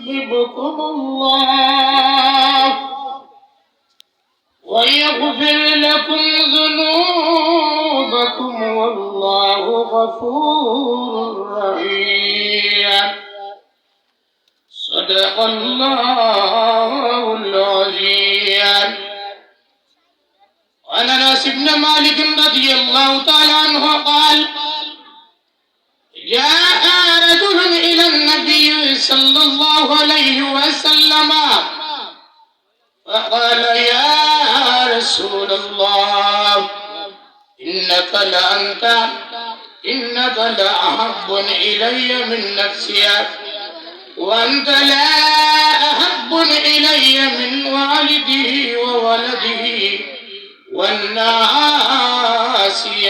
يحببكم الله ويغفر لكم ذنوبكم والله غفور رحيم صدق الله العظيم. وعن انس بن مالك رضي الله تعالى عنه قال جاء رجل إلى النبي صلى الله عليه وسلم فقال يا رسول الله إنك لأحب إلي من نفسي وأنت لا أحب إلي من والدي وولده والناس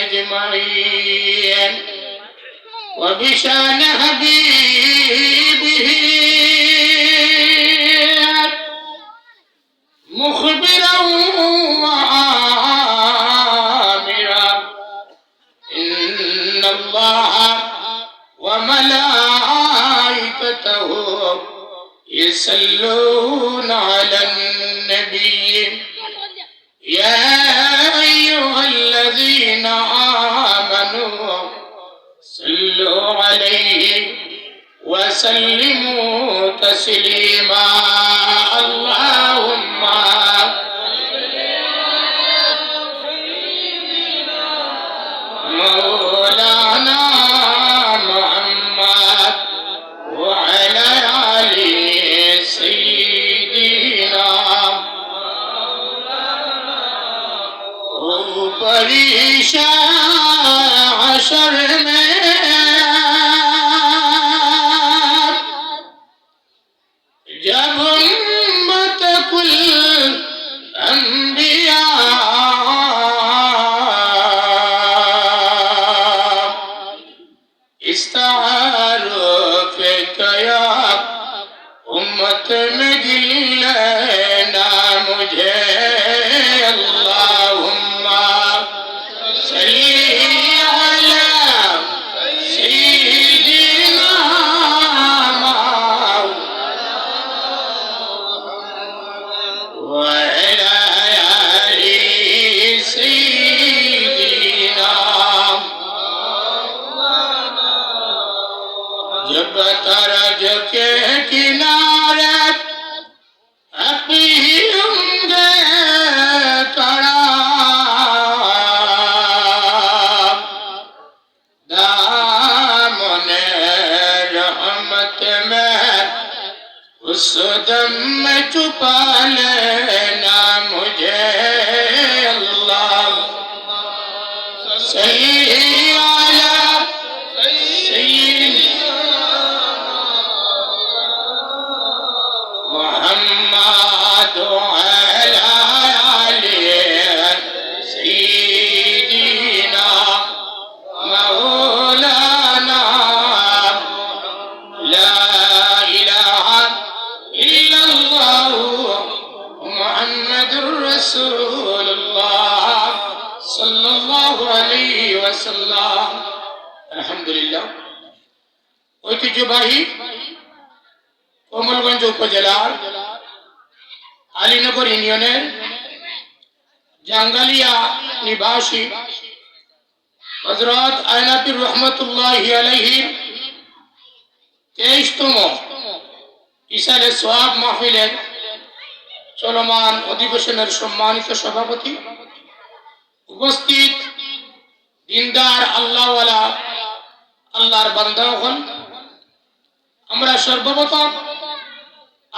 أجمعين وبشان حبيبه مخبرا وآمرا إن الله وملائكته يصلون على النبي يا أيها الذين آمنوا صلوا عليه وسلموا تسليما اللهم مولانا محمد وعلى آل سيدنا परीशान हशर में जब उम्मत कुल अंबिया इस्तारूफ कया उम्मत में गिल ना मुझे तरज के किनारे अपीलूंगे कड़ा दामने रहमत में उस दम में छुपा लेना मुझे अल्लाह सही আলহামদুলিল্লাহ ঐতিহ্যবাহী কমলগঞ্জ উপজেলার আলীনগর ইউনিয়নের জাঙ্গালিয়া নিবাসী হযরত আয়নাতুর রহমাতুল্লাহি আলাইহির 23তম ইসালে সোয়াব মাহফিলের চলমান অধিবেশনের সম্মানিত সভাপতি উপস্থিত দিনদার আল্লাহওয়ালা আল্লাহর বান্দাগণ আমরা সর্বপ্রথম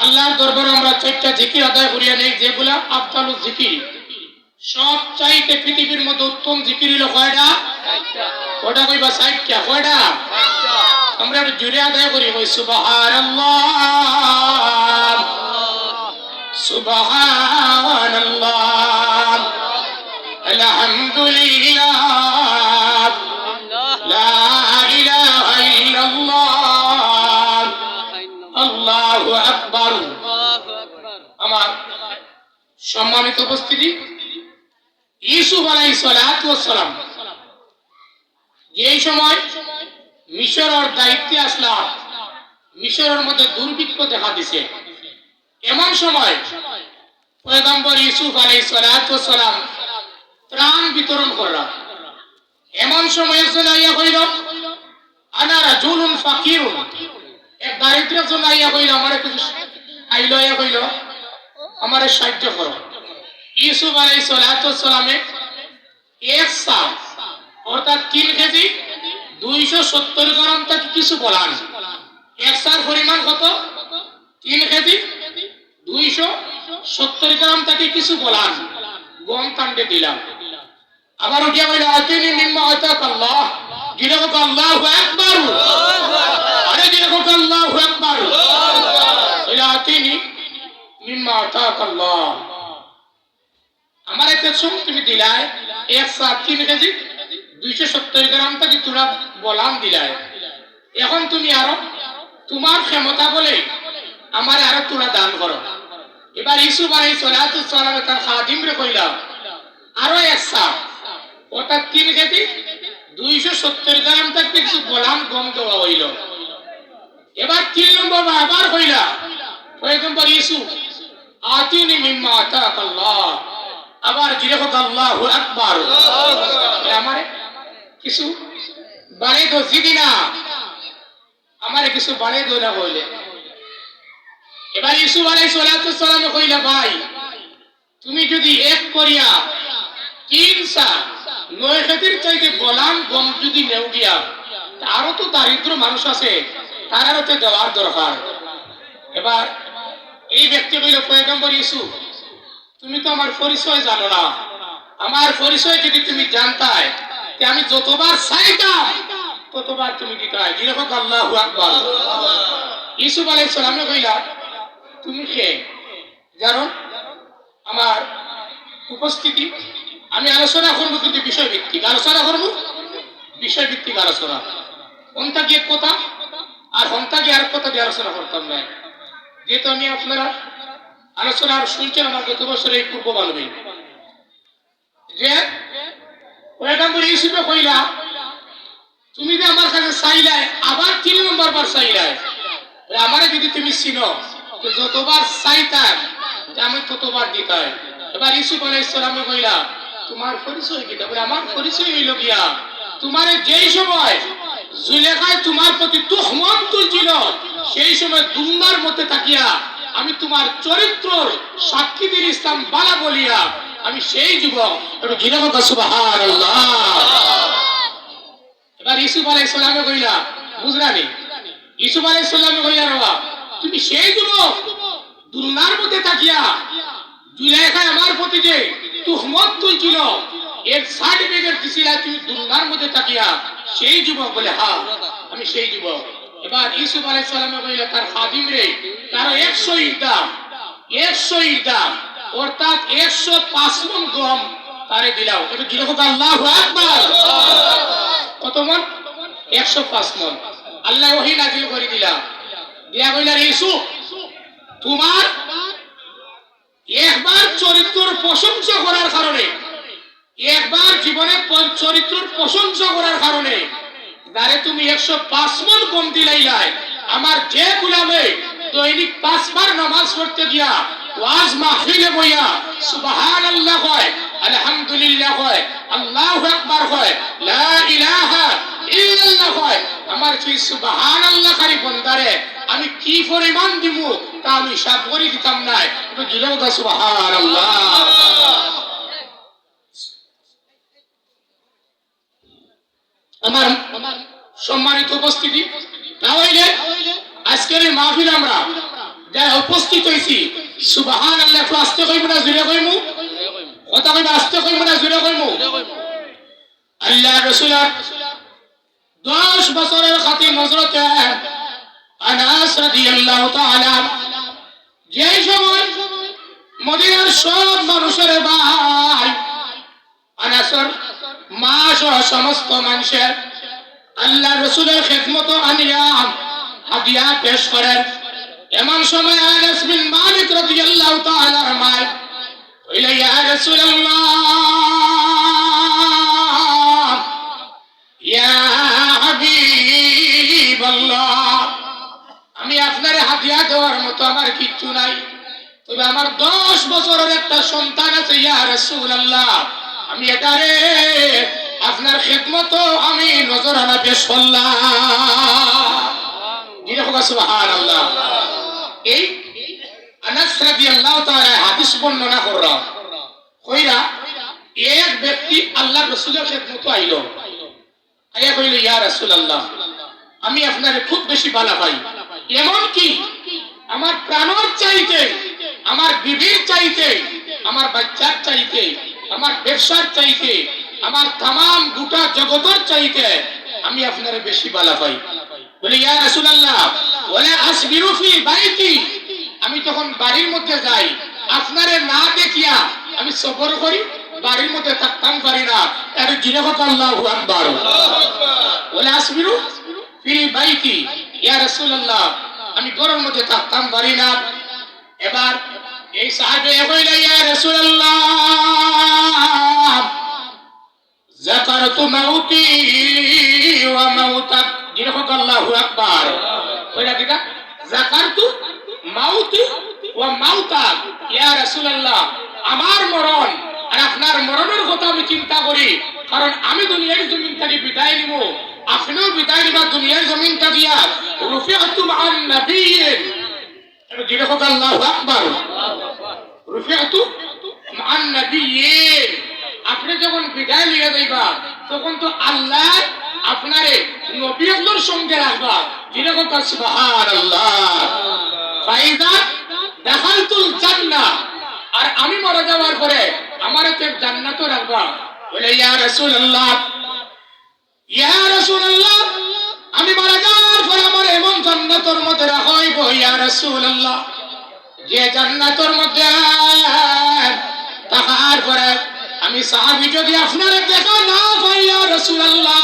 আল্লাহর দরবারে আমরা 4টা জিকির আদায় করিয়া নেই যেগুলা আফদালুল জিকির সব চাইতে পৃথিবীর মধ্যে উত্তম জিকির হলো কয়টা কয়টা কইবা 60টা কয়টা আমরা জুড়ে আদায় করি কই সুবহানাল্লাহ সুবহানাল্লাহ আলহামদুলিল্লাহ লা ইলাহা ইল্লাল্লাহ আল্লাহু আকবার। আমার সম্মানিত উপস্থিতি, ইউসুফ আলাইহিস সালাতু ওয়াস সালাম যেই সময় মিশরের দায়িত্বে আসলা মিশরের মধ্যে দুর্ভিক্ষ দেখা দিছে। এমন সময় পয়গম্বর ইউসুফ আলাইহিস সালাম ত্রাণ বিতরণ করলেন। এমন সময় একজন আইয়া কইল, আনা রাজুলুন ফাকিরুন, এক দারিদ্র জন আইয়া কইল, আমারে কিছু আইলো, আইয়া কইল আমারে সাহায্য করো। ইউসুফ আলাইহিস সালামে এক সা অর্থাৎ 3 কেজি 270 গ্রাম থেকে কিছু বলান। এক সার পরিমাণ কত? 3 কেজি 270 গ্রাম থেকে কিছু বলান গম কাণ্ডে দিলাম। আবার উঠিয়া বলল, আতিনি মিম্মা আতাকাল্লাহ, দিলে কত আল্লাহু আকবার, আরে দিলে কত আল্লাহু আকবার, বলে আতিনি মিম্মা আতাকাল্লাহ, আমার একটা সুম তুমি দিলাই, এক সা 3 কেজি 270 গ্রাম থেকে তোরা বলান দিলাই। এখন তুমি আরো তোমার ক্ষমতা বলে আমার আরো তোরা দান করো। এবার ইউসুফ আলাইহিস সালাম তার খাদিমরে কইলা, আরো এক সা অর্থাৎ 3 কেজি 270 গ্রাম থেকে কিছু বলান গম দেওয়া হইল। এবার 3 নম্বর আবার কইলা, পয়গম্বর ইউসুফ আতিনি মিম্মা আতাকাল্লাহ, আবার জিরে হোক আল্লাহু আকবার, আমারে কিছু বাড়াই দো, জিদি না আমারে কিছু বাড়াই দো না বলে। এবার ইউসুফ আলাইহিস সালাম কইলা, ভাই তুমি যদি এক করিয়া 3 সা 9 কেজির চাইতে বলান গম যদি নেও গিয়া, আরো তো দারিদ্র মানুষ আছে, তারারও তো দেওয়ার দরকার। এবার এই ব্যক্তি কইল, পয়গম্বর ইউসুফ তুমি তো আমার পরিচয় জানো না, আমার পরিচয় যদি তুমি জানতাই আমি যতবার চাইতাম ততবার তুমি দিতাই। যেরকম আল্লাহু আকবার। ইউসুফ আলাইহিস সালাম কইলা, তুমি কে জানো? আমার উপস্থিতি আমি আলোচনা করবো, কিন্তু বিষয় ভিত্তিক আলোচনা করবো, বিষয় ভিত্তিক আলোচনা। হন্তা কি এক কথা আর হন্তা কি আর কথা দিয়ে আলোচনা করতাম না, যেহেতু আমি আপনারা আলোচনা শুনছেন আমার গত বছরের এই পূর্ব মানবে যে পয়গম্বর ইউসুফে কইলা, তুমি যে আমার কাছে চাইলাই, আবার 3 নম্বর বার চাইলাই, আমারে যদি তুমি চিনো তো যতবার চাইতাম আমি ততবার দিতাই। এবার ইউসুফ আলাইহিস সালাম কইলা, তোমার পরিচয় কি? বলে আমার পরিচয় হইল গিয়া তোমার যেই সময় জুলেখায় তোমার প্রতি তুহমত তুলছিল, সেই সময় দুনিয়ার মধ্যে তাকিয়া আমি তোমার চরিত্রর সাক্ষী দিয়ে ইসলাম বালা বলিয়া আমি সেই যুবক। একটু ঘিরে কথা সুবহানাল্লাহ। এবার ইউসুফ আলাইহিস সালাম কইলা, বুঝরানি? ইউসুফ আলাইহিস সালাম কইলা, রবা তুমি সেই যুবক দুনিয়ার মধ্যে তাকিয়া জুলেখায় আমার প্রতি যে তুহমত তুলছিল, এর সার্টিফিকেট দিছিলা তুমি দুনিয়ার মধ্যে তাকিয়া সেই যুবক? বলে হ্যাঁ আমি সেই যুবক। এবার ইউসুফ আলাইহিস সালাম কইলা তার খাদিম রে, তার 100 ইট দাম, 100 ইট দাম অর্থাৎ 105 মণ গম তারে দিলাও। এটা দিল হোক আল্লাহু আকবার। কত মণ? 105 মণ। আল্লাহ ওহী নাযিল করে দিলা, দিয়া কইলা, ইউসুফ তোমার একবার চরিত্রের প্রশংসা করার কারণে, একবার জীবনে চরিত্রের প্রশংসা করার কারণে যারে তুমি 105 মণ গম দিলাইলাই, আমার যে গোলামে দৈনিক 5 বার নামাজ পড়তে গিয়া ওয়াজ মাহফিলে বইয়া সুবহানাল্লাহ কয়, আলহামদুলিল্লাহ কয়, আল্লাহু আকবার কয়, লা ইলাহা ইল্লাল্লাহ কয়, আমার সেই সুবহানাল্লাহ কারি বন্দারে আমি কি পরিমাণ দিমু তা আমি হিসাব করে দিতাম না। একটু দিলেও তা সুবহানাল্লাহ। আমার সম্মানিত উপস্থিতি, তাহলে আজকের এই মাহফিল আমরা যারা উপস্থিত হয়েছি, সুবহানাল্লাহ একটু আস্তে কইব না জোরে কইমু? কথা কইব আস্তে কইব না জোরে কইমু? আল্লাহ রাসূলের 10 বছরের খাতির হযরতে আনাস রাদিয়াল্লাহু তাআলা যে সময় মদিনার সব মানুষের ভাই আনাসর মা সহ সমস্ত মানুষের আল্লাহ রাসূলের খিদমত আনিয়া হাদিয়া পেশ করেন। এমন সময় আনাস বিন মালিক রাদিয়াল্লাহু তাআলা ফরমায়, কইলা ইয়া রাসূলুল্লাহ ইয়া হাবিবাল্লাহ, আমি দিয়া দেওয়ার মতো আমার কিচ্ছু নাই, তবে আমার 10 বছরের একটা সন্তান আছে ইয়া রাসূলুল্লাহ, আমি এটারে আপনার খেদমত আমি নজরানা পেশ করলাম। সুবহানাল্লাহ। এই আনাস রাদিয়াল্লাহু তাআলা হাদিস বর্ণনা কররা কইরা এক ব্যক্তি আল্লাহর রাসূলের খেদমতে আইলো, আয়া কইল ইয়া রাসূলুল্লাহ, আমি আপনারে খুব বেশি ভালো পাই, এমন কি আমার প্রাণের চাইতে, আমার বিবির চাইতে, আমার বাচ্চার চাইতে, আমার ব্যবসার চাইতে, আমার तमाम গোটা জগতের চাইতে আমি আপনারে বেশি ভালো পাই। বলি ইয়া রাসূলুল্লাহ ওয়ালা আসবিরু ফি বাইতি, আমি যখন বাড়ির মধ্যে যাই আপনারে না দেখিয়া আমি সবর করি, বাড়ির মধ্যে থাকতাম পারি না। এর জিরাফত আল্লাহু আকবার। ওয়ালা আসবিরু ফি বাইতি, ইয়া রাসূলুল্লাহ আমি ঘরের মধ্যে থাকতাম পারি না। এবার এই সাহাবে কইল ইয়া রাসূলুল্লাহ যাকারতু মাউতি ওয়া মাউতাক, জিরাফত আল্লাহু আকবার। কইরা দিদা যাকারতু মাউতি ওয়া মাউতাক, ইয়া রাসূলুল্লাহ আমার মরণ আর আপনার মরণের কথা আমি চিন্তা করি, কারণ আমি দুনিয়ার জমিন থেকে বিদায় নিব, আপনিও বিদায় নিবা দুনিয়ার জমিন থেকে। রুফিআতু মা'আন নাবিয়্যিন, জিরাফত আল্লাহু আকবার। রুফিআতু মা'আন নাবিয়্যিন, আপনি যখন বিদায় নিয়ে যাইবা তখন তো আল্লাহ আপনারে নবীদের সঙ্গে রাখবা। জিরাফত সুবহানাল্লাহ। ফাইদা দাখালতুল জান্নাহ, আর আমি মারা যাওয়ার পরে আমারে তো জান্নাতে রাখবা। বলে ইয়া রাসূলুল্লাহ, ইয়া রাসূলুল্লাহ আমি মারা যাওয়ার পরে আমার এমন জান্নাতের মধ্যে রাখইব ইয়া রাসূলুল্লাহ, যে জান্নাতের মধ্যে থাকার পরে আমি সাহাবী যদি আপনারে দেখা না পাই ইয়া রাসূলুল্লাহ,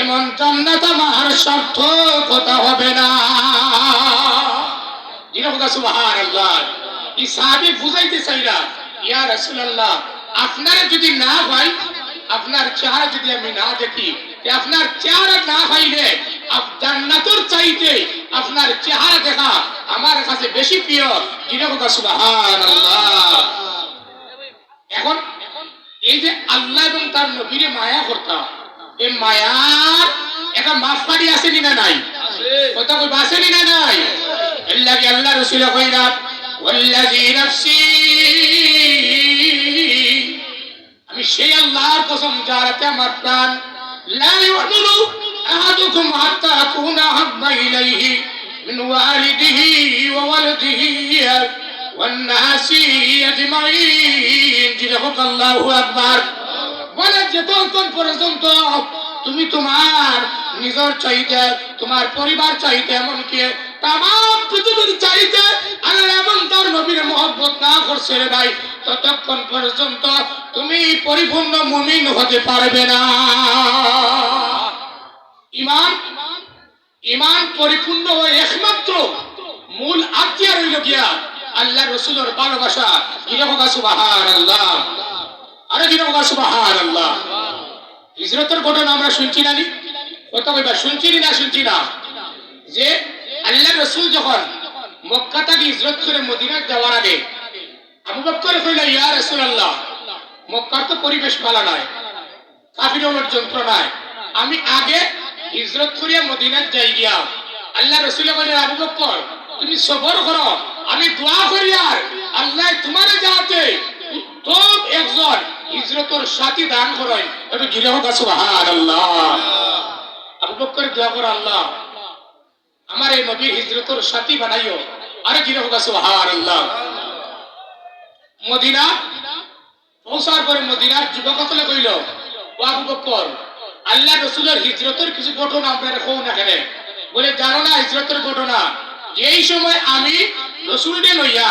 এমন জান্নাত আমার সার্থকতা হবে না। জিরাফত সুবহানাল্লাহ। এই সাহাবী বুঝাইতে চাইরা ইয়া রাসূলুল্লাহ আপনারে যদি না পাই, আপনার চেহারা যদি আমি না দেখি, আপনার চেহারা না পাইলে জান্নাতের চাইতে আপনার চেহারা দেখা আমার কাছে বেশি প্রিয়। জিরাফত সুবহানাল্লাহ। এখন এই যে আল্লাহ এবং তার নবীরে মায়া করতা, এই মায়ার একটা মাপকাঠি আছে না নাই? কথা কই আছে না নাই? আল্লাহ রাসূল কইরা ওয়াল্লাযী নাফসি, আমি সেই আল্লাহর কসম যারাতে আমার প্রাণ, লা ইউমিনু আহাদুকুম হাত্তা আকুনা হাব্বা ইলাইহি মিন ওয়ালিদিহি ওয়া ওয়ালাদিহি ওয়ান নাসি আজমাইন। জিরাফত আল্লাহু আকবার। বলে যতক্ষণ পর্যন্ত তুমি তোমার নিজের চাইতে, তোমার পরিবার চাইতে, এমনকি তামাম পৃথিবীর চাইতে আল্লাহ এবং তার নবীর মহব্বত না করছে রে ভাই, ততক্ষণ পর্যন্ত তুমি পরিপূর্ণ মুমিন হতে পারবে না। ঈমান পরিপূর্ণ ও একমাত্র মূল আত্মীয় রইল গিয়া আল্লাহ রাসূলের ভালোবাসা। জিরাফত সুবহানাল্লাহ। আরে জিরাফত সুবহানাল্লাহ। হিজরতের ঘটনা আমরা শুনছি না, কথা কইবা শুনছি না শুনছি না, যে আল্লাহ রাসূল যখন মক্কা থেকে হিজরত করে মদিনা যাওয়ার আগে আবু বকর কইল ইয়া রাসূলুল্লাহ মক্কার তো পরিবেশ ভালো নয়, কাফিরদের যন্ত্রণায়, আমি আগে হিজরত করিয়া মদিনা যাই গিয়া। আল্লাহ রাসূল কইলেন আবু বকর তুমি সবর করো, আমি দোয়া করি আর আল্লাহ তোমারে যাতে উত্তম একজন হিজরতের সাথী দান করেন। একটু জিরাফত সুবহানাল্লাহ। আবু বকর দোয়া করে আল্লাহ আমার এই নবীর হিজরতের সাথী বানাইও। আরে জিরাফত সুবহানাল্লাহ। মদিনা পৌঁছার পরে মদিনার যুবকসকলে কইল ও আবু বকর আল্লাহ রাসূলের হিজরতের কিছু ঘটনা আপনারা কও না কেন? বলে জানো না হিজরতের ঘটনা? এই সময় আমি রাসূলকে লইয়া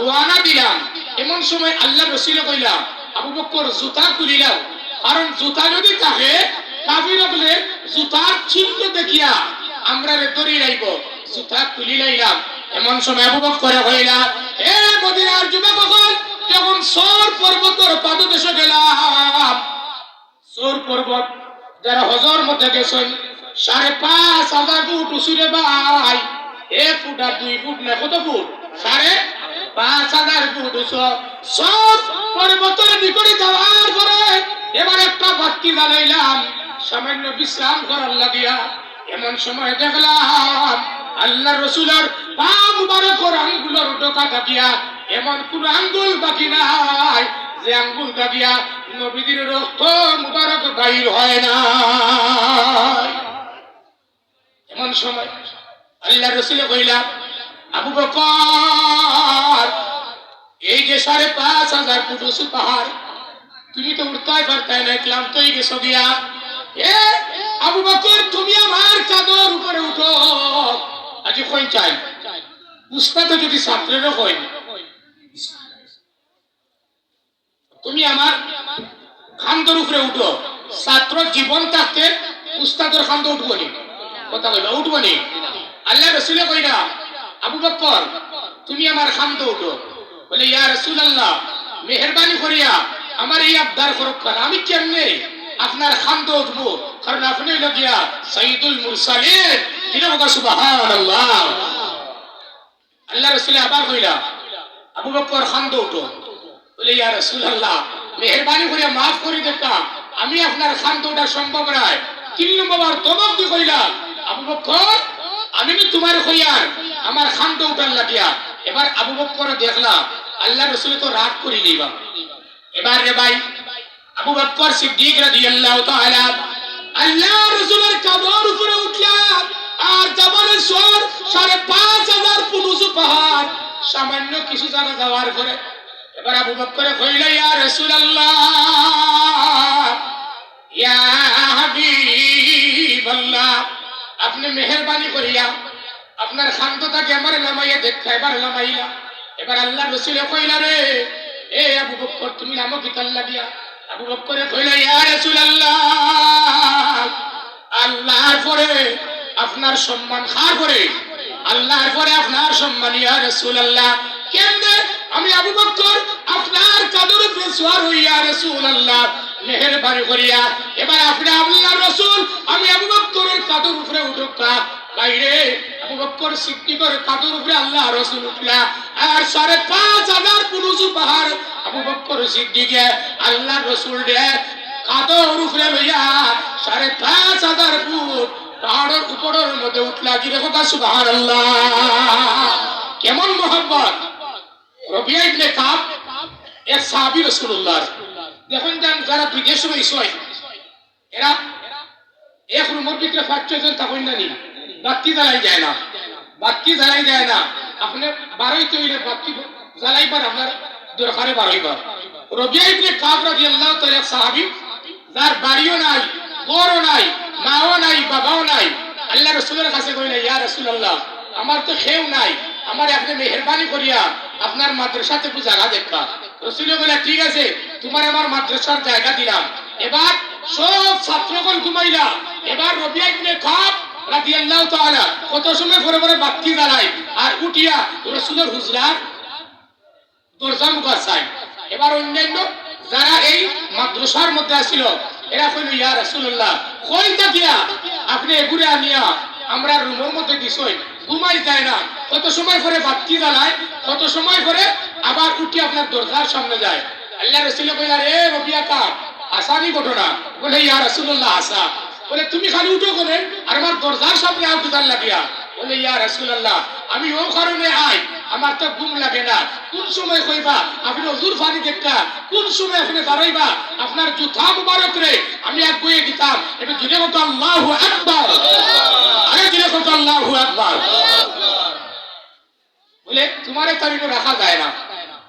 রওনা দিলাম, এমন সময় আল্লাহ রাসূল কইলা আবু বকর জুতা খুলিলাও, কারণ জুতা যদি থাকে কাফির বলে জুতার চিহ্ন দেখিয়া আমরা ধরে রাইব, জুতা খুলি লাইলাম। এমন সময় আবু বকর কইলা এ মদিনার যুবকগণ, যখন সর পর্বতের পাদদেশে গেলাম, সর পর্বত যারা হজর মধ্যে গেছেন 5,500 ফুট উঁচুরে ভাই, 1 ফুট আর 2 ফুট না কত ফুট 5,500 ফুট সব পর্বতের নিকটে যাওয়ার পরে এবার একটা বাতি জ্বালাইলাম সামান্য বিশ্রাম করার লাগিয়া এমন সময় দেখলাম আল্লাহ রসুলের পা মুবারকের আঙ্গুলের ডোকা দাগিয়া এমন কোন আঙ্গুল বাকি নাই যে আঙ্গুল দাগিয়া নবীদের রক্ত মুবারক বাইর হয় না। এমন সময় আল্লাহ রসুলে কইলা আবু বকর এই যে 5,500 ফুট উঁচু পাহাড় তুমি তো উঠতেই পারতে না ক্লান্ত হয়ে গেছো গিয়া এ আবু বকর তুমি আমার চাদর উপরে উঠো আজি কই চাই উস্তাদ যদি ছাত্রেরও কই তুমি আমার খান্দর উপরে উঠো ছাত্র জীবন থাকতে উস্তাদের খান্দ উঠবো নি কথা কইবা উঠবো নি আল্লাহ রসুলে কইরা আবু বকর তুমি আমার খান্দ উঠো বলে ইয়া রাসূলুল্লাহ মেহেরবানি করিয়া আমার এই আবদার করুক আমি কেমনে আপনার খান্দ উঠবো কারণ আপনি লগিয়া সাইয়্যিদুল মুরসালিন দিলে বকা সুবহানাল্লাহ। আল্লাহ রাসূল আবার কইলা আবু বকর খান্দ উঠো বলে ইয়া রাসূলুল্লাহ মেহেরবানি করিয়া maaf করে দেখা আমি আপনার খান্দ ওঠা সম্ভব নয়। 3 নম্বর তবক দি কইলা আবু বকর আমি তোমার কইয়ার আমার খান্দ উঠার লাগিয়া এবার আবু বকর দেখলা আল্লাহ রাসূল তো রাগ করি নিবা এবার রে ভাই আবু বকর সিদ্দিক রাদিয়াল্লাহু তাআলা আল্লাহ রাসূলের কাঁধের উপরে উঠলা আর জাবালের সর 5,500 ফুট উঁচু পাহাড় সামান্য কিছু জায়গা যাওয়ার পরে এবার আবু বকর কইলা ইয়া রাসূলুল্লাহ ইয়া হাবিবাল্লাহ আপনি মেহেরবানি করিয়া আপনার খান্তটাকে আমার লামাইয়া দেখাইবার লামাইলা। এবার আল্লাহ রাসূল কইলা রে এ আবু বকর তুমি নাম কি আল্লাহ দিয়া আবু বকর কইলা ইয়া রাসূলুল্লাহ আল্লাহর পরে আপনার সম্মান কার করে আল্লাহর পরে আপনার সম্মান ইয়া রাসূলুল্লাহ কেমনে আমি আবু বকর আপনার কাঁধের উপরে সওয়ার হইয়া রাসূলুল্লাহ মেহেরবানি করিয়া এবার আপনি আল্লাহর রাসূল আমি আবু বকরের কাঁধের উপরে উঠুকা বাইরে আবু বকর সিদ্দিকের কাঁধের উপরে আল্লাহ রাসূল উঠলা আর 5,500 ফুট উঁচু পাহাড় আবু বকর সিদ্দিকে আল্লাহ রাসূল দে কাঁধের উপরে লইয়া 5,500 ফুট পাহাড়ের উপরের মধ্যে উঠলা জিরে কথা সুবহানাল্লাহ। কেমন মোহাম্মত রবিয়া ইবনে কাব এক সাহাবী রাসূলুল্লাহ দেখুন যারা বিদেশে রইছে এরা এক রুমের ভিতরে 5-6 জন থাকেন না নি বাতি জ্বালাই যায় না বাতি জ্বালাই যায় না আপনি 12 তৈরি বাতি জ্বালাইবার আপনার দরকারে 12বার। রবিয়া ইবনে কাব রাদিয়াল্লাহু তাআলা সাহাবী যার বাড়িও নাই ঘরও নাই মাও নাই বাবাও নাই আল্লাহ রাসূলের কাছে কইলেন ইয়া রাসূলুল্লাহ আমার তো কেউ নাই আমার আপনি মেহেরবানি করিয়া আপনার মাদ্রাসাতে একটু জায়গা দেখা। রাসূল বলে ঠিক আছে তোমার আমার মাদ্রাসার জায়গা দিলাম। এবার সব ছাত্রগণ ঘুমাইলা এবার রবিয়া ইবনে কাব রাদিয়াল্লাহু তাআলা কত সময় পরে পরে বাতি জ্বালায় আর উঠিয়া রাসূলের হুজরার দরজা মুখাসায় এবার অন্যান্য যারা এই মাদ্রাসার মধ্যে আসিল এরা কইল ইয়া রাসূলুল্লাহ কইতা দিয়া আপনি এগুরে আনিয়া আমরা রুমের মধ্যে দিছই ঘুমাই যায় না কত সময় পরে বাতি জ্বালায় কত সময় পরে আবার উঠি আপনার দরজার সামনে যায়। আল্লাহ রাসূল কইলা রে রবিয়া কাব আসানি ঘটনা বলে ইয়া রাসূলুল্লাহ আসা বলে তুমি খালি উঠো করে আর আমার দরজার সামনে আউ দুদার লাগিয়া বলে ইয়া রাসূলুল্লাহ আমি ও কারণে আই আমার তো ঘুম লাগে না কোন সময় কইবা আপনি হুজুর ফানি দেখা কোন সময় আপনি দাঁড়াইবা আপনার জুতা মুবারক রে আমি এক বইয়ে দিতাম এটা জুড়ে কত আল্লাহু আকবার আরে জুড়ে কত আল্লাহু আকবার বলে তোমারে তারিখ রাখা যায় না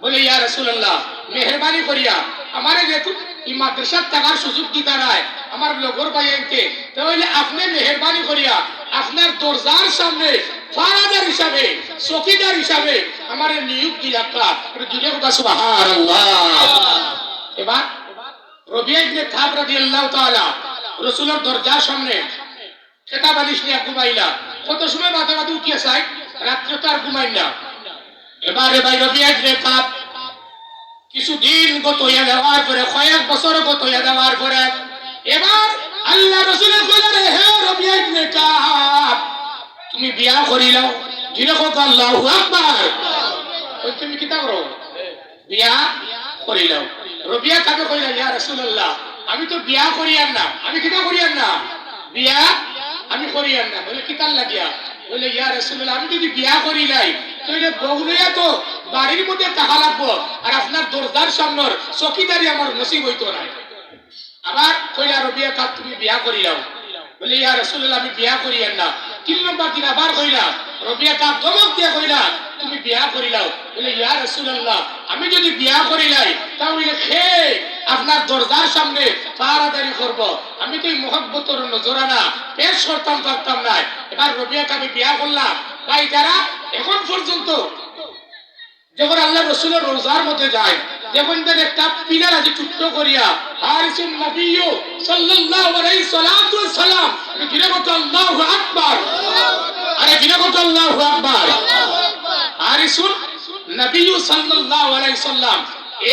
বলে ইয়া রাসূলুল্লাহ মেহেরবানি করিয়া আমারে যেহেতু এই মাদ্রাসার টাকার সুযোগ দিতা নাই আমার লগর ভাইকে তাহলে আপনি মেহেরবানি করিয়া আপনার দরজার সামনে ফারাদার হিসাবে চকিদার হিসাবে আমার নিয়োগ দিলাকা জুড়ে কথা সুবহানাল্লাহ। এবার রবিয়া ইবনে কাব রাদিয়াল্লাহু তাআলা রাসূলের দরজার সামনে খেতা বালিশ নিয়ে ঘুমাইলা কত সময় বাদে বাদে উঠিয়া যায় রাত্রে তো আর ঘুমাই না। এবারে ভাই রবিয়া ইবনে কাব কিছুদিন গত হইয়া যাওয়ার পরে কয়েক বছর গত হইয়া যাওয়ার পরে এবার আল্লাহ রাসূলের কইলেন হে রবিয়া ইবনে কাব তুমি বিয়া করিলাও যেরকম আল্লাহু আকবার। ওই তুমি কিতা করো বিয়া করিলাও। রবিয়া কাকে কইলা ইয়া রাসূলুল্লাহ আমি তো বিয়া করিয়ান না, আমি কিতা করিয়ান না, বিয়া আমি করিয়ান না। বলে কিতার লাগিয়া? বলে ইয়া রাসূলুল্লাহ আমি যদি বিয়া করি নাই তাহলে বউলিয়া তো বাড়ির মধ্যে টাকা লাগবো, আর আপনার দরজার সামনের চকিদারি আমার নসিব হইতো না। আবার কইলা রবিয়া কাক তুমি বিয়া করিলাও। বলে ইয়া রাসূলুল্লাহ আমি বিয়া করিয়ান না। 3 নম্বর দিন আবার কইলা রবিয়া কাক ধমক দিয়া কইলা তুমি বিয়া করিলাও। বলে ইয়া রাসূলুল্লাহ আমি যদি বিয়া করিলাই তাহলে খে আপনার দরজার সামনে পাহারাদারি করব, আমি তো এই মহব্বতের নজরানা পেশ করতাম পারতাম না। এবার রবিয়াকে আমি বিয়া করলাম। ভাই যারা এখন পর্যন্ত যখন আল্লাহ রসুলের রোজার মধ্যে যায় দেখুন তার একটা পিলার আছে ছোট্ট করিয়া হারিসুন নবিয়্যু সাল্লাল্লাহু আলাইহি সাল্লাতু সালাম গিরামত আল্লাহু আকবার। আরে গিরামত আল্লাহু আকবার। হারিসুন নবিয়্যু সাল্লাল্লাহু আলাইহি সাল্লাম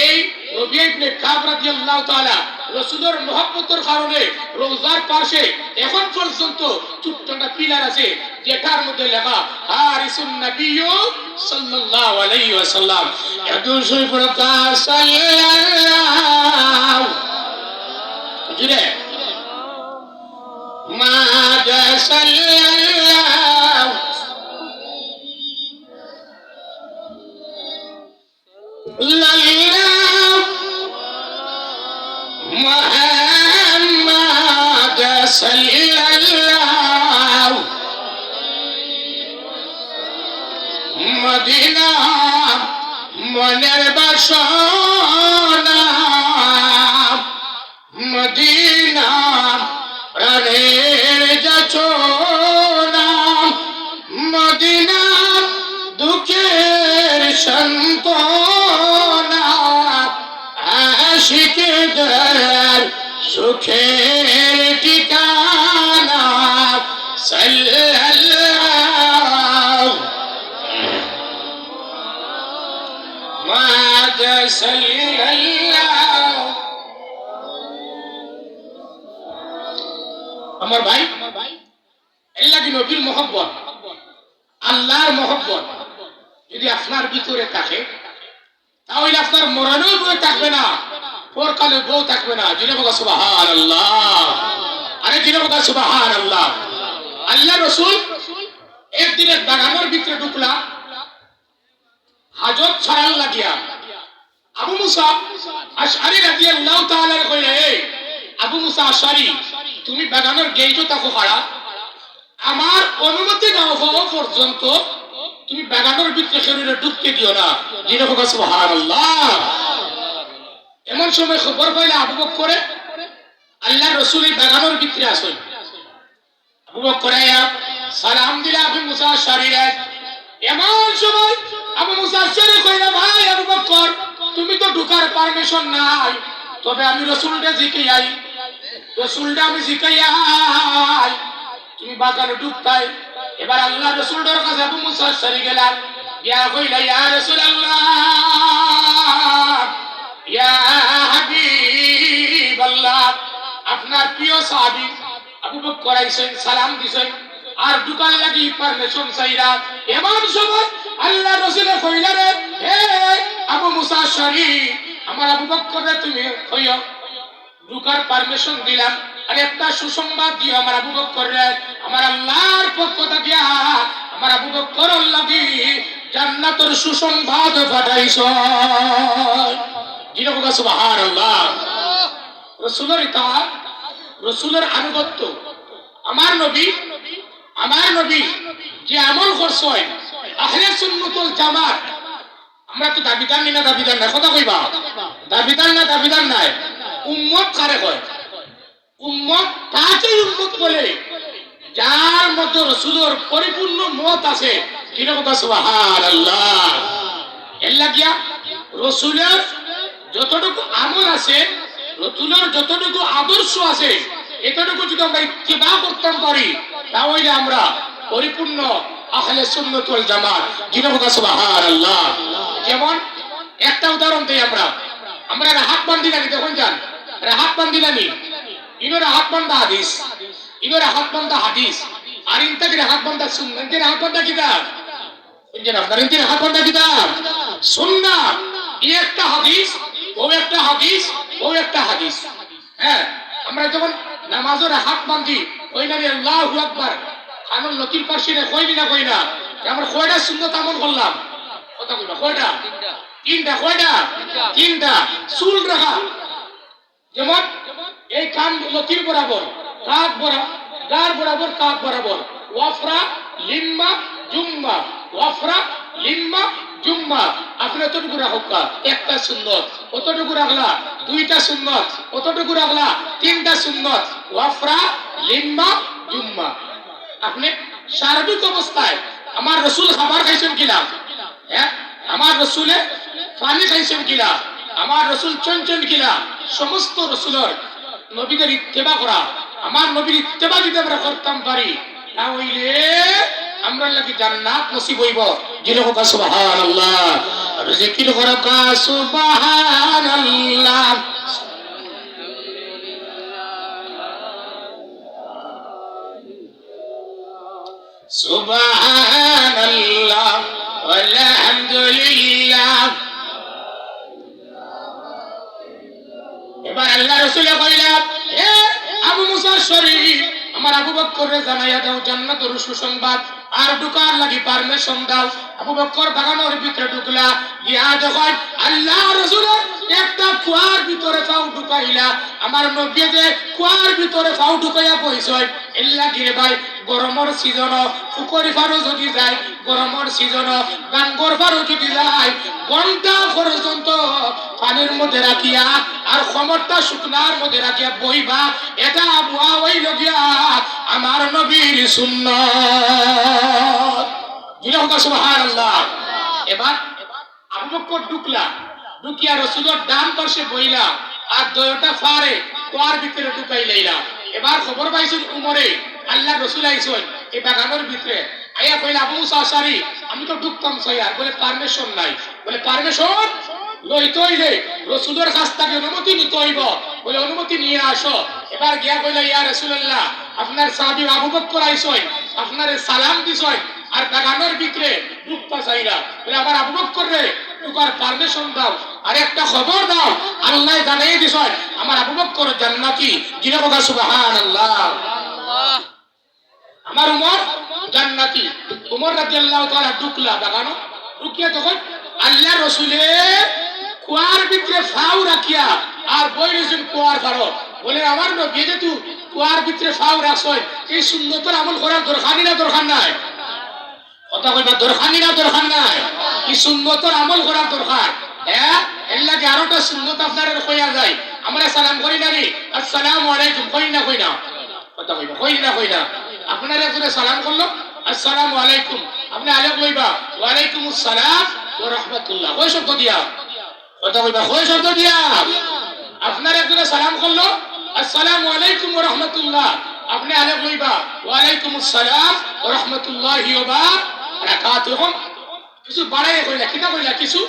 এই রবিয়া ইবনে কাব রাদিয়াল্লাহু তাআলা রাসূলের মহব্বতের কারণে রোজার পাশে এখন পর্যন্ত ছোট্টটা পিলার আছে যেটার মধ্যে লেখা হারিসুন নবিয়্যু সাল্লাল্লাহু আলাইহি ওয়াসাল্লাম। ইয়াদুসুল প্রকাশ সাল্লাল্লাহু জুরে মাদা সাল্লাল্লাহু লাল্লাহু মুহাম্মাদ সাল্লাল্লাহু মদিনা মনের বাসনা মদিনা প্রাণের যাচনা মদিনা দুঃখের সান্ত্বনা আশিকদের সুখের ঠিকানা সাল্লাল্লাহু মাদা সাল্লাল্লাহু। আমার ভাই আল্লাহ কি নবীর মহব্বত আল্লাহর মহব্বত যদি আপনার ভিতরে থাকে তাহলে আপনার মরণেও বউ থাকবে না, পরকালে বউ থাকবে না। যিনি বলা সুবহানাল্লাহ। আরে যিনি বলা সুবহানাল্লাহ। আল্লাহ রাসূল একদিন এক বাগানের ভিতরে ঢুকলা হাজত ছাড়াল লাগিয়া আবু মুসা আশআরী রাদিয়াল্লাহু তাআলা কইলে এই আবু মুসা আশআরী তুমি বাগানের গেইটো তাকো খাড়া, আমার অনুমতি না হওয়া পর্যন্ত তুমি বাগানের ভিতরে শরীরে ঢুকতে দিও না। যিনি বলা সুবহানাল্লাহ। এমন সময় খবর পাইলে আবু বকর আল্লাহ রাসূল এই বাগানের ভিতরে আসেন। আবু বকর সালাম দিলা আবু মুসা আশআরীরে। এমন সময় আবু মুসা আশআরী কইলা ভাই আবু বকর তুমি তো ঢুকার পারমিশন নাই, তবে আমি রাসূলকে জিকাই রাসূলটা আমি জিকাই তুমি বাগানে ঢুকতাই। এবার আল্লাহ রাসূলের কাছে আবু মুসা আশআরী গেলেন ইয়া কইলা ইয়া রাসূলুল্লাহ ইয়া হাবিবাল্লাহ আপনার প্রিয় সাহাবী আবু বকর আইছেন সালাম দিছেন আর ঢুকার লাগি পারমিশন চাইরা। এমন সময় আল্লাহ রাসূল কইলেন হে আবু মুসা আশআরী আমার আবু বকরকে তুমি কইও ঢুকার পারমিশন দিলাম, আর একটা সুসংবাদ দিও আমার আবু বকরকে আমার আল্লাহর পক্ষ থেকে আমার আবু বকর লাগি জান্নাতের সুসংবাদ পাঠাইছো। যিনি বলা সুবহানাল্লাহ। রাসূলের ইতাআত রাসূলের আনুগত্য আমার নবী যে আমল করছেন আহলে সুন্নাত ওয়াল জামাত। আমরা তো দাবিদার না দাবিদার না কথা কইবা দাবিদার না দাবিদার নাই। উম্মত কারে কয়? উম্মত তাকে উম্মত বলে যার মধ্যে রাসূলের পরিপূর্ণ মত আছে। যিনি বলা সুবহানাল্লাহ। এর লাগিয়া রাসূলের যতটুকু আমল আছে রাসূলের যতটুকু আদর্শ আছে এতটুকু যদি আমরা ইত্তিবা করতে পারি তাহলে আমরা পরিপূর্ণ আহলে সুন্নাত ওয়াল জামাত। যিনি বলা সুবহানাল্লাহ। যেমন একটা উদাহরণ দেই আমরা রাহাত বান্দিলানি দেখুন যান রাহাত বান্দিলানি ইনো রাহাত বান্দা হাদিস আর ইনতাকে রাহাত বান্দা সুন্নাত। রাহাত বান্দা কিতা বুঝছেন আপনার ইন্দির হাত বান্ধা কিতাব সুন্নাহ এই একটা হাদিস ও একটা হাদিস ও একটা হাদিস। হ্যাঁ, আমরা যখন নামাজের হাত বান্ধি ওই নারী আল্লাহু আকবার কানুন লতির পাশে কইনি না কই না আমরা কয়টা সুন্নাত আমল করলাম কথা কইবা কয়টা তিনটা কয়টা তিনটা চুল রাখা যেমন এই কান লতির বরাবর কাঁধ বরাবর গার বরাবর কাঁধ বরাবর ওয়াফরা লিম্মা জুম্মা ওয়াফরা লিম্মা জুম্মা আপনি অতটুকু রাখা একটা সুন্নত অতটুকু রাখলা দুইটা সুন্নত অতটুকু রাখলা তিনটা সুন্নত ওয়াফরা লিম্মা জুম্মা। আপনি সার্বিক অবস্থায় আমার রসুল খাবার খাইছেন কিনা, হ্যাঁ আমার রসুলে পানি খাইছেন কিনা, আমার রসুল চঞ্চল কিনা, সমস্ত রসুলের নবীদের ইত্তেবা করা। আমার নবীর ইত্তেবা যদি আমরা করতাম পারি তাহলে আমরা লাগি জান্নাত নসিব হইব। যিনি হোক সুবহানাল্লাহ, জিকির করো কা সুবহানাল্লাহ। সুবহানাল্লাহ আলহামদুলিল্লাহ। এবার আল্লাহ রাসূল কইলেন, হে আবু মুসা শরীফ, আমার আবু বকরকে জানাইয়া দাও জান্নাতের সুসংবাদ আর ঢুকার লাগি পারমিশন দাও। আবু বকর বাগানের ভিতরে ঢুকলা, গিয়া যখন আল্লাহ রাসূলের একটা কুয়ার ভিতরে পাও ঢুকাইলা, আমার নবী যে কুয়ার ভিতরে পাও ঢুকাইয়া বইছয় এল্লা গিরে ভাই গরমের সিজন পুকুরি ফারো যদি যায়, গরমের সিজন গান করবারও যদি যায়, ঘন্টা পর্যন্ত পানির মধ্যে রাখিয়া আর খমরটা শুকনার মধ্যে রাখিয়া বইবা, এটা আবুয়া ওই লগিয়া আমার নবীর সুন্নাত। সুবহানাল্লাহ। এবার আবু বকর ঢুকলা, ঢুকিয়া রাসূলের ডান পাশে বইলা আর দয়টা ফারে কুয়ার ভিতরে ঢুকাই লাইলা। এবার খবর পাইছেন উমরে আল্লাহ রসুল আইছেন এই বাগানের ভিতরে, আইয়া কইলা আবু মুসা আশারি আমি তো ঢুকতাম সৈয়ার, বলে পারমিশন নাই, বলে পারমিশন লইতে হইলে রসুলের কাছ থেকে অনুমতি নিতে হইব, বলে অনুমতি নিয়ে আসো। এবার গিয়া কইলা ইয়া রাসূলুল্লাহ আপনার সাহাবী আবু বকর আইছেন, আপনারে সালাম দিছেন আর বাগানের ভিতরে ঢুকতা চাইরা, বলে আমার আবু বকর রে তোমার পারমিশন দাও আর একটা খবর দাও, আল্লাহ জানাই দিছেন আমার আবু বকর জান্নাতি। যিনি বলেন সুবহানাল্লাহ। আমার উমর জান্নাতি। উমর রাদিয়াল্লাহু তাআলা ঢুকলা বাগানো, ঢুকিয়া তখন আল্লাহ রাসূলে কুয়ার ভিতরে ফাউ রাখিয়া আর বইরেছেন কুয়ার ফারো, বলে আমার নবী যে তুই কুয়ার ভিতরে ফাউ রাখছই এই সুন্নতের আমল করার দরকার না দরকার নাই, কথা কইবা দরকার না দরকার নাই, এই সুন্নতের আমল করার দরকার। হ্যাঁ এর লাগে আরোটা সুন্নত আপনারা কইয়া যায়, আমরা সালাম করি না রে আসসালামু আলাইকুম কই না কই না, কথা কইবা কই না কই না। আপনারা একজন সালাম করলো আসসালামু আলাইকুম, আপনি আলেক লইবা ওয়া আলাইকুমুস সালাম ওয়া রাহমাতুল্লাহ, কই শব্দ দিয়া, কথা কইবা কই শব্দ দিয়া। আপনারা একজন সালাম করলো আসসালামু আলাইকুম ওয়া রাহমাতুল্লাহ, আপনি আলেক লইবা ওয়া আলাইকুমুস সালাম ওয়া রাহমাতুল্লাহি ওয়া বারাকাতুহু। কিছু বাড়াইয়া কইলা, কিটা কইলা কিছু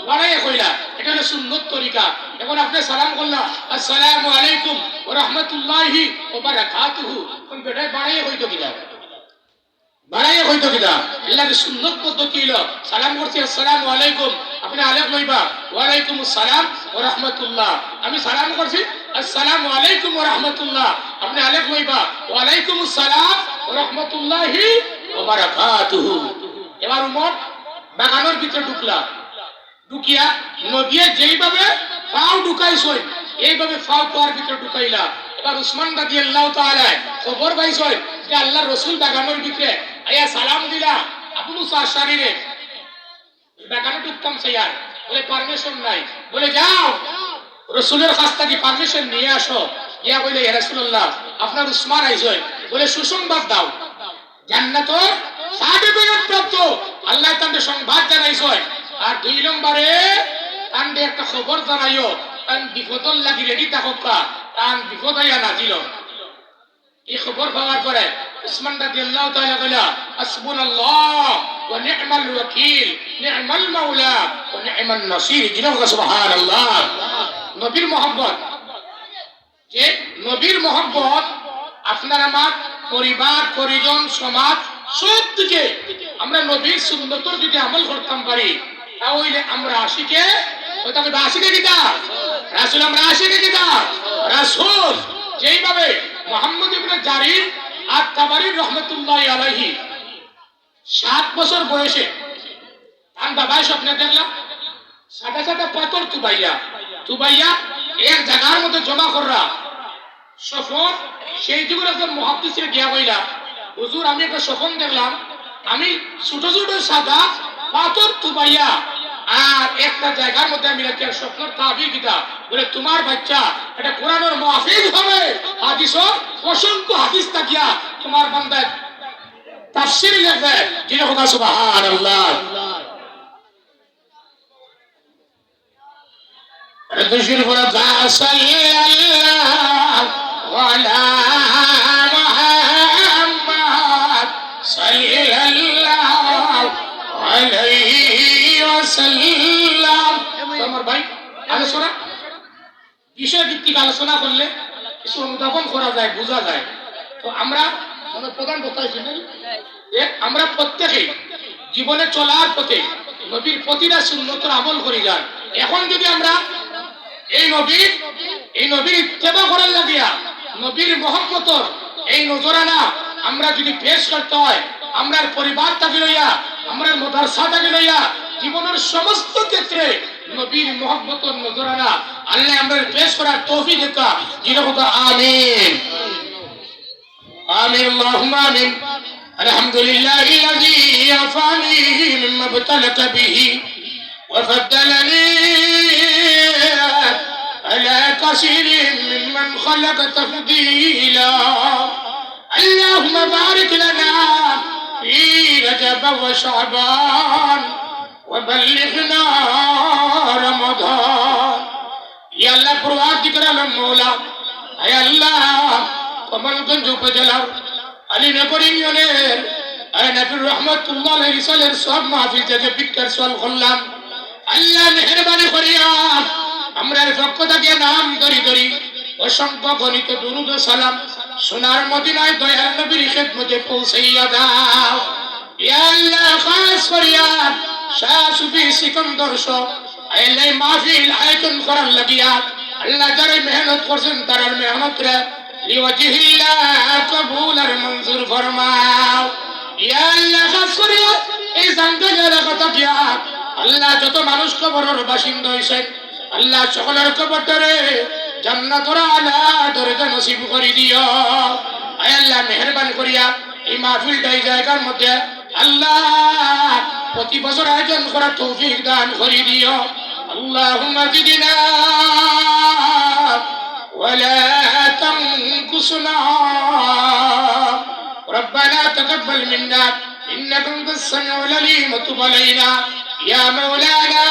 বাড়াইয়া কইলা, এটা হলো সুন্নত তরিকা। এখন আপনি সালাম করলা আসসালামু আলাইকুম ওয়া রাহমাতুল্লাহি ওয়া বারাকাতুহু, কোন বেটাই বাড়াইয়া কইতো কিনা, বাড়াইয়া কইতো কিনা। আল্লাহর সুন্নত পদ্ধতি হলো সালাম করছি আসসালামু আলাইকুম, আপনি আলেক লইবা ওয়া আলাইকুমুস সালাম ওয়া রাহমাতুল্লাহ, আমি সালাম করছি আসসালামু আলাইকুম ওয়া রাহমাতুল্লাহ, আপনি আলেক লইবা ওয়া আলাইকুমুস সালাম ওয়া রাহমাতুল্লাহি ওয়া বারাকাতুহু। এবার উমর বাগানের ভিতরে ঢুকলা, ঢুকিয়া নবী যেইভাবে পাও ঢুকাইছই এইভাবে পাও কুয়ার ভিতরে ঢুকাইলা। এবার উসমান রাদিয়াল্লাহু তাআলা খবর পাইছই যে আল্লাহর রাসূল বাগানের ভিতরে আইয়া সালাম দিলা আবু মুসা আশআরী রে, বাগানে ঢুকতাম সাইয়ার, বলে পারমিশন নাই, বলে যাও রাসূলের কাছ থেকে পারমিশন নিয়ে আসো। ইয়া কইলে ইয়া রাসূলুল্লাহ আপনার উসমান আইছই, বলে সুসংবাদ দাও জান্নাতের সার্টিফিকেট প্রাপ্ত, আল্লাহ তাকে সংবাদ জানাইছই। আর দুই নম্বরে তান্ডে একটা খবর জানাইও, তান বিপদর লাগি রেডি থাকা, তান বিপদ হইয়া নাজিল। এই খবর পাওয়ার পরে উসমান রাদিয়াল্লাহু তাআলা কইলা হাসবুনাল্লাহ ওয়া নি'মাল ওয়াকিল নি'মাল মাওলা ওয়া নি'মান নাসির। যিনি সুবহানাল্লাহ। নবীর মহব্বত, যে নবীর মহব্বত আপনার আমার পরিবার পরিজন সমাজ সব দিকে আমরা নবীর সুন্নতর যদি আমল করতাম পারি তাহলে আমরা আশিকে তবে আশিকে কিতাব রাসূল, আমরা আশিকে কিতাব রাসূল। যেইভাবে মুহাম্মদ ইবনে জারির আত-তাবারি রাহমাতুল্লাহি আলাইহি 7 বছর বয়সে তার বাবার স্বপ্নে দেখলাম সাদা সাদা পাথর তুবাইয়া এক জায়গার মধ্যে জমা করা স্বপ্ন। সেই যুগের একজন মুহাদ্দিসে গিয়া কইলা, হুজুর আমি একটা স্বপ্ন দেখলাম, আমি ছোট ছোট সাদা পাথর তুবাইয়া আর একটা জায়গার মধ্যে আমি রাখি। স্বপ্নের তাবির কিতা বলে, তোমার বাচ্চা এটা কোরআনের মুহাফিজ হবে, হাদিসের অসংখ্য হাদিস থাকিয়া তোমার বান্দা তাফসীর লিখবে। যিনি হোক সুবহানাল্লাহ। تشرف لك صلى الله على محمد صلى الله عليه وسلم। তোমার ভাই আলোচনা বিষয় ভিত্তিক আলোচনা করলে কিছু অনুধাবন করা যায়, বোঝা যায়। তো আমরা প্রধান কথা আমরা প্রত্যেকেই জীবনে চলার পথে নবীর প্রতিটা সুন্নতের আমল করি যান। এখন যদি আমরা এই নবীর ইত্তেবা করার লাগিয়া নবীর মহব্বতর এই নজরানা আমরা যদি পেশ করতে হয়, আমরার পরিবার থাকি লইয়া, আমরার মাদ্রাসা থাকি লইয়া, জীবনের সমস্ত ক্ষেত্রে নবীর মহব্বতর নজরানা আল্লাহ আমরা পেশ করার তৌফিক দেতা। যেরকম আমিন আমিন আল্লাহুম্মা আমিন। আলহামদুলিল্লাহি الذي يعفاني مما ابتلك به وفضلني على كثير ممن خلق تفضيلا. اللهم بارك لنا في رجب وشعبان وبلغنا رمضان. يا الله پروردگار عالم مولا، اے اللہ কমলগঞ্জ উপজেলার আলীনগর ইউনিয়নের নবীর রহমতুল্লাহ আলাইহি রিসালের সব মাহফিল থেকে বিক্কার সওয়াল করলাম। আল্লাহ মেহেরবানি করিয়া আমরা পক্ষ থেকে নাম ধরি অসংখ্য গণিত দুরূদ ও সালাম সোনার মদিনায় দয়ার নবীর খিদমতে পৌঁছাইয়া দাও। ইয়া আল্লাহ খাস করিয়া শাহ সুফি সিকন্দর সহ আল্লাহ মাহফিল আয়োজন করার লাগিয়া আল্লাহ যারা মেহনত করছেন তার মেহনতরে লিওয়াজিহিল্লাহ কবুল আর মঞ্জুর ফরমাও। ইয়া আল্লাহ খাস করিয়া এই জানদের কথা কিয়া আল্লাহ যত মানুষ কবরের বাসিন্দা হইছেন আল্লাহ সকলের কবরটারে জান্নাতের আলা দরজা নসিব করে দিও। আয় আল্লাহ মেহেরবানি করিয়া এই মাহফিলটা এই জায়গার মধ্যে আল্লাহ প্রতি বছর আয়োজন করার তৌফিক দান করে দিও। আল্লাহুম্মা জিদনা ওয়ালা তানকুসনা ربنا تقبل منا إنك أنت السميع العليم وتب علينا يا مولانا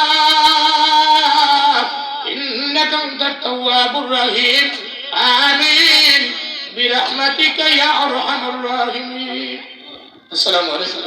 إنك أنت التواب الرحيم آمين برحمتك يا أرحم الراحمين. السلام عليكم.